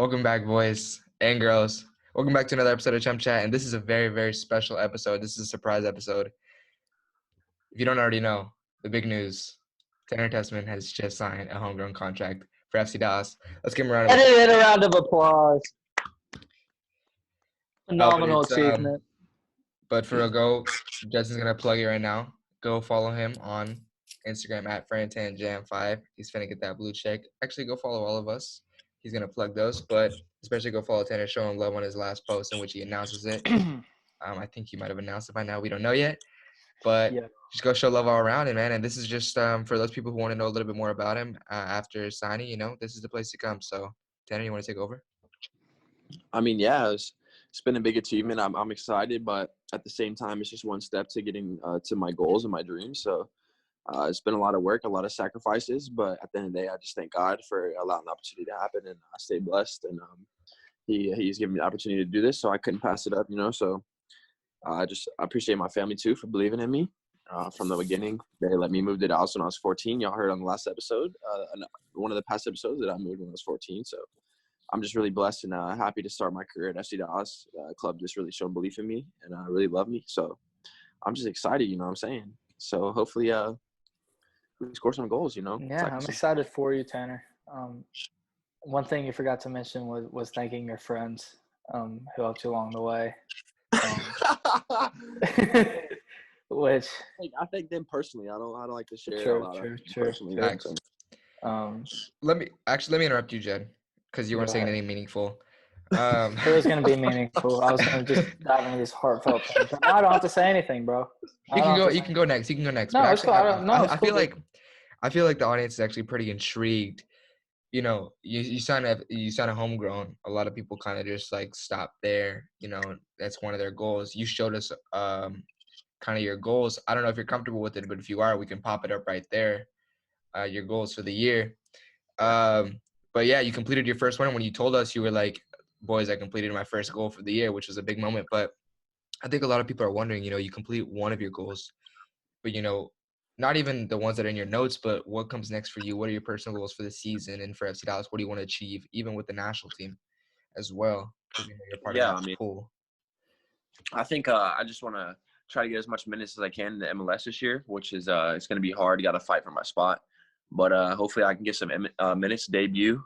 Welcome back, boys and girls. Welcome back to another episode of ChumChat, and this is a very, very special episode. This is a surprise episode. If you don't already know, the big news: Tanner Tessman has just signed a homegrown contract for FC Dallas. Let's give him a round of applause. And a round of applause. Phenomenal achievement. But for a go, Judson's gonna plug it right now. Go follow him on Instagram at FrantanJam5. He's finna get that blue check. Actually, go follow all of us. He's gonna plug those, but especially go follow Tanner. Show him love on his last post in which he announces it. I think he might have announced it by now. We don't know yet, but just go show love all around him, man. And this is just for those people who want to know a little bit more about him after signing. This is the place to come. So, Tanner, you want to take over? I mean, yeah, it's been a big achievement. I'm excited, but at the same time, it's just one step to getting to my goals and my dreams. So it's been a lot of work, a lot of sacrifices, but at the end of the day, I just thank God for allowing the opportunity to happen, and I stay blessed. And he's given me the opportunity to do this, so I couldn't pass it up, So I appreciate my family too for believing in me from the beginning. They let me move to Dallas when I was 14. Y'all heard on the last episode, one of the past episodes, that I moved when I was 14. So I'm just really blessed and happy to start my career at FC Dallas. Club just really showed belief in me and really love me. So I'm just excited, you know what I'm saying? So hopefully we score some goals, Yeah, I'm excited for you, Tanner. One thing you forgot to mention was thanking your friends who helped you along the way. Which I thank them personally. I don't like to share true, a lot true. Let me interrupt you, Jed, because you weren't saying anything meaningful. It was going to be meaningful. I was going to just dive into this heartfult thing. I don't have to say anything, bro. You can go next. No, it's cool. I feel like the audience is actually pretty intrigued. You sign a homegrown. A lot of people kind of just like stop there. That's one of their goals. You showed us kind of your goals. I don't know if you're comfortable with it, but if you are, we can pop it up right there. Your goals for the year. But yeah, you completed your first one. When you told us, you were like, boys, I completed my first goal for the year, which was a big moment. But I think a lot of people are wondering, you complete one of your goals, but not even the ones that are in your notes, but what comes next for you? What are your personal goals for the season and for FC Dallas? What do you want to achieve, even with the national team as well? Because you're part of that pool. I think I just want to try to get as much minutes as I can in the MLS this year, which is it's going to be hard. Got to fight for my spot, but hopefully I can get some minutes debut.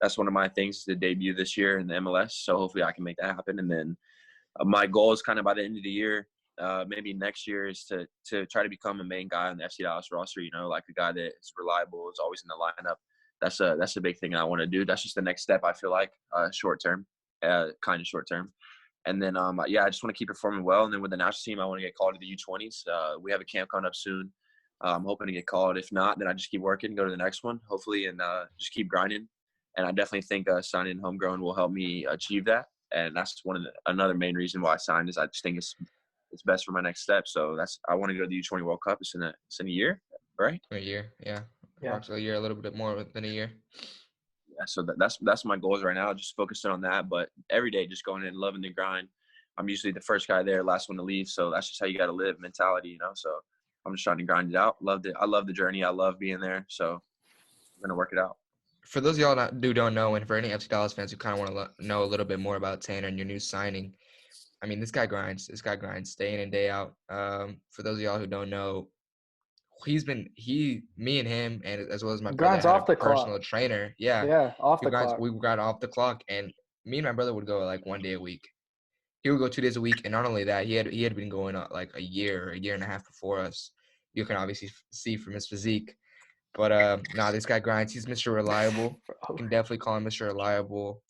That's one of my things, to debut this year in the MLS. So hopefully I can make that happen. And then my goal is kind of by the end of the year, maybe next year, is to try to become a main guy on the FC Dallas roster. Like a guy that is reliable, is always in the lineup. That's a big thing I want to do. That's just the next step, I feel like, short term. And then, I just want to keep performing well. And then with the national team, I want to get called to the U20s. We have a camp coming up soon. I'm hoping to get called. If not, then I just keep working, go to the next one, hopefully, and just keep grinding. And I definitely think signing homegrown will help me achieve that. And that's another main reason why I signed, is I just think it's best for my next step. So I want to go to the U20 World Cup. It's in a year, right? A year, yeah. Approximately a year, a little bit more than a year. Yeah, so that's my goals right now, just focusing on that. But every day, just going in, loving the grind. I'm usually the first guy there, last one to leave. So that's just how you got to live, mentality, So I'm just trying to grind it out. I love the journey. I love being there. So I'm going to work it out. For those of y'all who don't know, and for any FC Dallas fans who kind of want to know a little bit more about Tanner and your new signing, I mean, this guy grinds day in and day out. For those of y'all who don't know, me and him, and as well as my brother, had a personal trainer. Yeah, off the clock. We grind off the clock, and me and my brother would go like 1 day a week. He would go 2 days a week, and not only that, he had been going like a year and a half before us. You can obviously see from his physique. But this guy grinds. He's Mr. Reliable. You can definitely call him Mr. Reliable.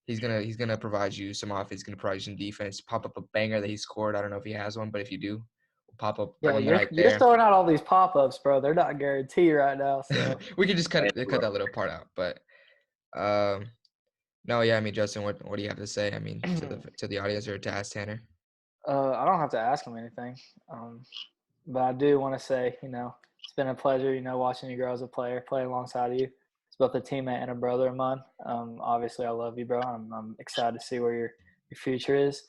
He's gonna provide you some offense. He's gonna provide you some defense. Pop up a banger that he scored. I don't know if he has one, but if you do, we'll pop up one right there. You're throwing out all these pop-ups, bro. They're not guaranteed right now. So we could just cut that little part out. But no, yeah. I mean, Justin, what do you have to say? I mean, to the audience, or to ask Tanner? I don't have to ask him anything, but I do want to say, it's been a pleasure, watching you grow as a player, play alongside of you. It's both a teammate and a brother of mine. Obviously, I love you, bro. I'm excited to see where your future is.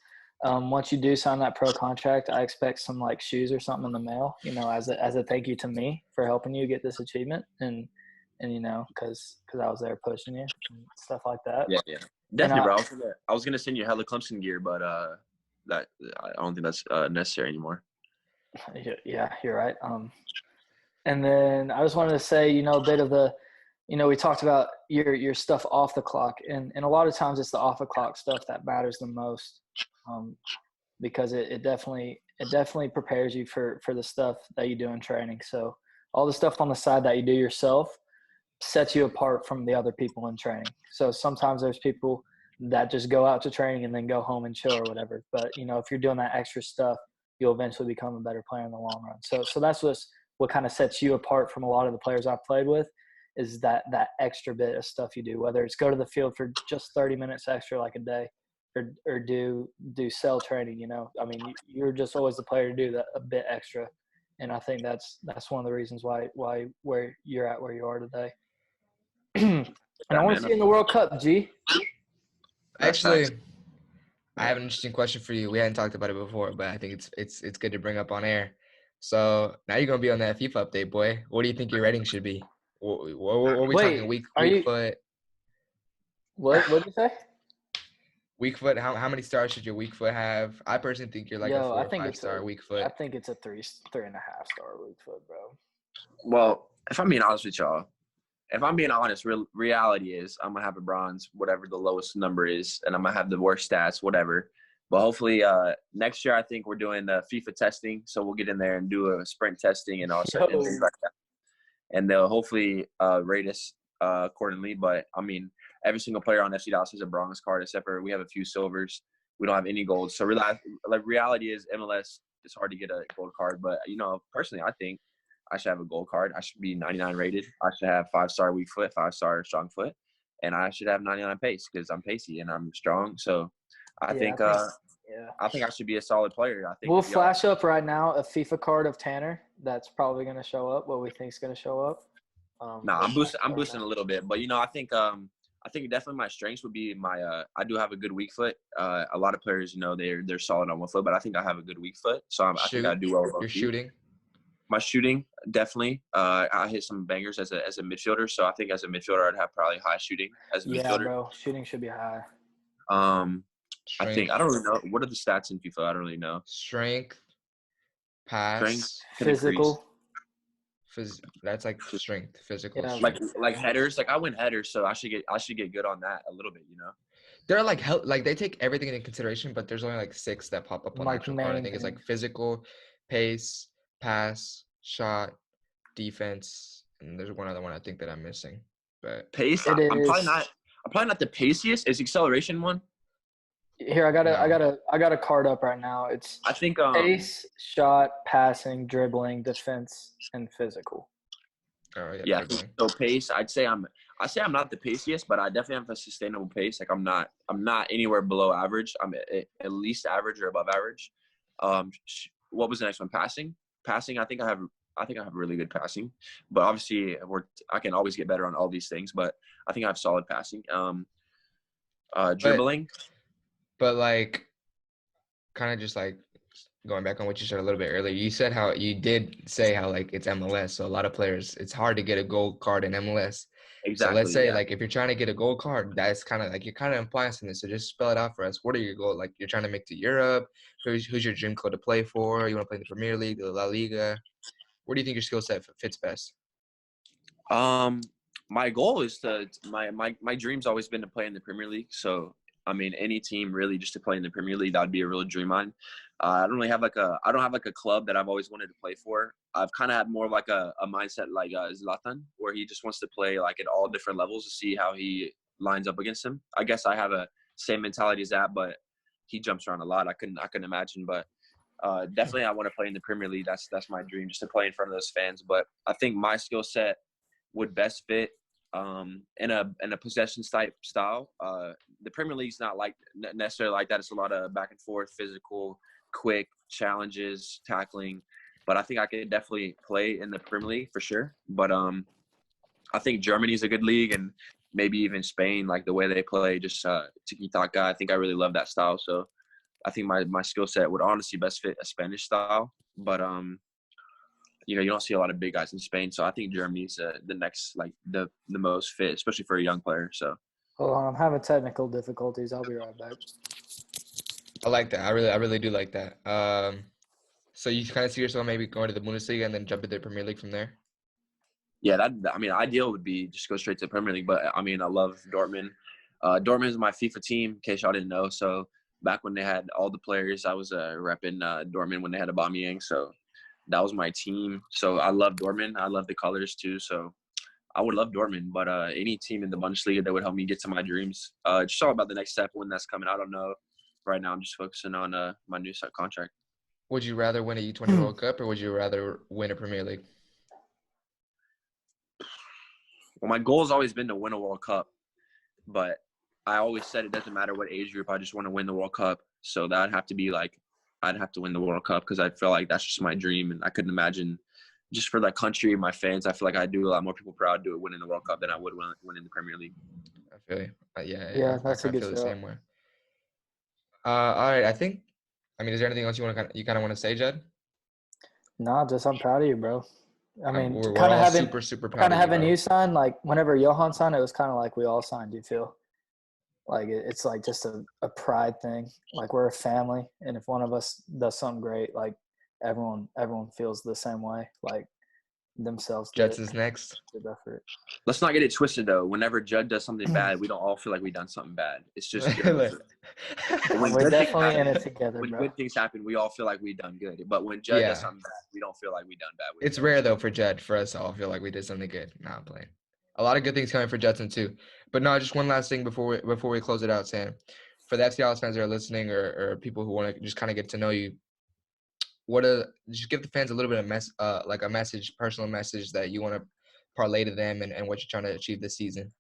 Once you do sign that pro contract, I expect some shoes or something in the mail, as a thank you to me for helping you get this achievement. And and because I was there pushing you and stuff like that. Yeah, yeah, And definitely, bro. I was gonna send you hella Clemson gear, but that I don't think that's necessary anymore. Yeah, you're right. And then I just wanted to say, a bit of the, we talked about your stuff off the clock, and a lot of times it's the off the clock stuff that matters the most, because it definitely prepares you for the stuff that you do in training. So all the stuff on the side that you do yourself sets you apart from the other people in training. So sometimes there's people that just go out to training and then go home and chill or whatever. But if you're doing that extra stuff, you'll eventually become a better player in the long run. So that's what kind of sets you apart from a lot of the players I've played with, is that extra bit of stuff you do, whether it's go to the field for just 30 minutes extra like a day, or do cell training. I mean, you're just always the player to do that a bit extra. And I think that's one of the reasons why where you're at where you are today. And I want to see you in the World Cup, G. Actually, I have an interesting question for you. We hadn't talked about it before, but I think it's good to bring up on air. So now you're gonna be on that FIFA update, boy. What do you think your rating should be? What are we talking? Weak foot? What did you say? Weak foot. How many stars should your weak foot have? I personally think you're like a 4 or 5 star weak foot. I think it's a 3.5 star weak foot, bro. Well, if I'm being honest with y'all, reality is I'm gonna have a bronze, whatever the lowest number is, and I'm gonna have the worst stats, whatever. But hopefully, next year I think we're doing FIFA testing, so we'll get in there and do a sprint testing and all sorts of things like that. And they'll hopefully rate us accordingly. But I mean, every single player on FC Dallas has a bronze card, except for we have a few silvers. We don't have any golds. So reality is MLS, it's hard to get a gold card. But personally, I think I should have a gold card. I should be 99 rated. I should have 5-star weak foot, 5-star strong foot, and I should have 99 pace because I'm pacey and I'm strong. So I think I should be a solid player. I think we'll flash up right now a FIFA card of Tanner that's probably going to show up. What we think is going to show up. I'm boosting a little bit, but I think definitely my strengths would be my. I do have a good weak foot. A lot of players, they're solid on one foot, but I think I have a good weak foot, so I think I do well with both feet. Shooting. My shooting, definitely. I hit some bangers as a midfielder, so I think as a midfielder I'd have probably high shooting as a midfielder. Yeah, bro, shooting should be high. Strength. I don't really know. What are the stats in FIFA? I don't really know. Strength, pass, physical. That's like strength, physical. Yeah, like headers. Like I win headers, so I should get good on that a little bit. They're like they take everything into consideration, but there's only like 6 that pop up on the actual card. I think it's like physical, pace, pass, shot, defense, and there's one other one I think that I'm missing. But pace, I'm probably not the paciest. Is acceleration one? Here, I got a card up right now. It's pace, shot, passing, dribbling, defense, and physical. Oh yeah. So pace, I say I'm not the paciest, but I definitely have a sustainable pace. Like I'm not anywhere below average. I'm at least average or above average. What was the next one? Passing, I think I have really good passing, but obviously I can always get better on all these things. But I think I have solid passing. Dribbling. But like, kind of just like going back on what you said a little bit earlier, you said how you did say how like it's MLS, so a lot of players, it's hard to get a gold card in MLS. Exactly. So let's say like if you're trying to get a gold card, that's kind of like you're kind of implying something. So just spell it out for us. What are your goals? Like you're trying to make to Europe. Who's your dream club to play for? You want to play in the Premier League, the La Liga? Where do you think your skill set fits best? My goal is my dream's always been to play in the Premier League. So I mean, any team really just to play in the Premier League, that would be a real dream mine. I don't have like a club that I've always wanted to play for. I've kind of had more of like a mindset like Zlatan, where he just wants to play like at all different levels to see how he lines up against him. I guess I have a same mentality as that, but he jumps around a lot. I couldn't imagine, but definitely I want to play in the Premier League. That's my dream, just to play in front of those fans. But I think my skill set would best fit in a possession type style. The Premier League's not like necessarily like that. It's a lot of back and forth, physical, quick challenges, tackling. But I think I could definitely play in the Premier League for sure. But I think Germany's a good league, and maybe even Spain, like the way they play, just tiki-taka. I think I really love that style. So I think my skill set would honestly best fit a Spanish style. But you don't see a lot of big guys in Spain. So I think Germany's the next, like the most fit, especially for a young player. So. Hold on, I'm having technical difficulties. I'll be right back. I like that. I really do like that. So you kind of see yourself maybe going to the Bundesliga and then jump into the Premier League from there? Yeah, ideal would be just go straight to the Premier League. But I mean, I love Dortmund. Dortmund is my FIFA team, in case y'all didn't know. So back when they had all the players, I was repping Dortmund when they had Aubameyang. So that was my team. So I love Dortmund. I love the colors too. So I would love Dortmund, but any team in the Bundesliga that would help me get to my dreams. Just all about the next step when that's coming. I don't know. Right now, I'm just focusing on my new contract. Would you rather win a U20 World Cup or would you rather win a Premier League? Well, my goal has always been to win a World Cup, but I always said it doesn't matter what age group. I just want to win the World Cup. So that'd have to be like I'd have to win the World Cup because I feel like that's just my dream, and I couldn't imagine just for that country, my fans. I feel like I do a lot more people proud to winning the World Cup than I would winning the Premier League. I feel you. Yeah, I that's a good feel the show. same way. All right. Is there anything else you kind of want to say, Judd? No, just I'm proud of you, bro. I mean, we're kind of all having super proud kind of of having bro. you sign, like whenever Johan signed, it was kind of like we all signed. You feel like it's like just a pride thing. Like we're a family, and if one of us does something great, like everyone feels the same way. Like themselves did Judson's it. next. Good effort. Let's not get it twisted though. Whenever Judd does something bad, we don't all feel like we done something bad. It's just good. When We're good things definitely in happen, it together, when bro. good things happen, we all feel like we done good. But when Judd does Yeah. something bad, we don't feel like we done bad. It's rare though for Judd for us to all feel like we did something good. Nah, I'm playing. A lot of good things coming for Judson too. But no, just one last thing before we close it out, Sam. For the FC Dallas fans that are listening or people who want to just kind of get to know you, just give the fans a little bit of like a message, personal message that you want to parlay to them and what you're trying to achieve this season.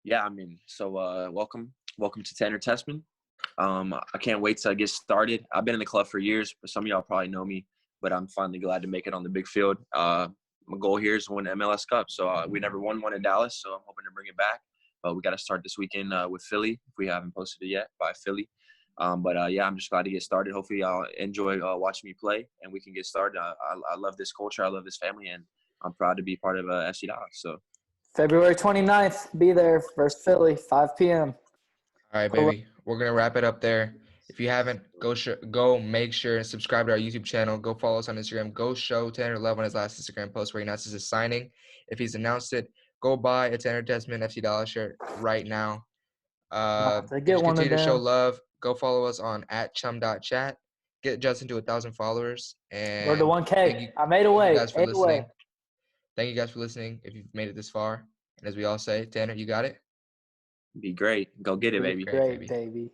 Yeah, I mean, so welcome to Tanner Tessman. I can't wait to get started. I've been in the club for years, but some of y'all probably know me, but I'm finally glad to make it on the big field. My goal here is to win the MLS Cup. So we never won one in Dallas, so I'm hoping to bring it back. But we got to start this weekend with Philly, if we haven't posted it yet, by Philly. Yeah, I'm just glad to get started. Hopefully y'all enjoy watching me play, and we can get started. I love this culture. I love this family, and I'm proud to be part of FC Dallas. So February 29th, be there. First Philly, 5 p.m. All right, baby. We're gonna wrap it up there. If you haven't, go make sure and subscribe to our YouTube channel. Go follow us on Instagram. Go show Tanner love on his last Instagram post where he announces his signing. If he's announced it, go buy a Tanner Tessman FC Dallas shirt right now. To get Just one of continue to show them. love. Go follow us on @chum.chat. Get Judson to 1,000 followers. Road to And 1K. I made a thank way. you guys for listening. Away. Thank you guys for listening. If you've made it this far, and as we all say, Tanner, you got it. be great. Go get it, baby. Great, baby.